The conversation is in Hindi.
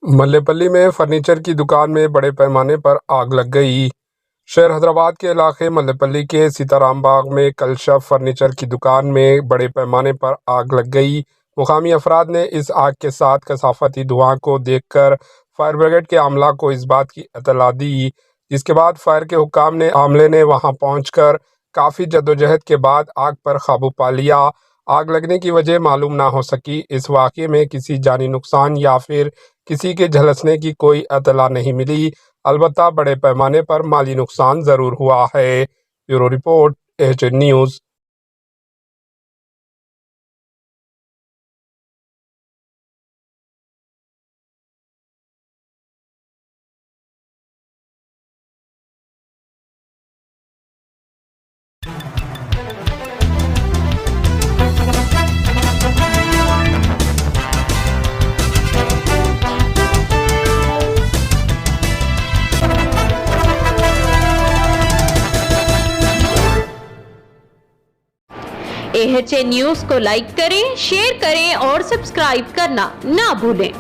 मल्लेपल्ली में फर्नीचर की दुकान में बड़े पैमाने पर आग लग गई। शहर हैदराबाद के इलाके मल्लेपल्ली के सीताराम बाग में कल शब फर्नीचर की दुकान में बड़े पैमाने पर आग लग गई। मुकामी अफराद ने इस आग के साथ कसाफती धुआं को देखकर फायर ब्रिगेड के अमला को इस बात की इत्तला दी, जिसके बाद फायर के हुक्काम ने अमले ने वहां पहुंचकर काफ़ी जद्दोजहद के बाद आग पर काबू पा लिया। आग लगने की वजह मालूम ना हो सकी। इस वाक़े में किसी जानी नुकसान या फिर किसी के झुलसने की कोई इत्तला नहीं मिली। अलबत्ता बड़े पैमाने पर माली नुकसान ज़रूर हुआ है। Bureau report, AHN news. AHN news को लाइक करें, शेयर करें और सब्सक्राइब करना ना भूलें।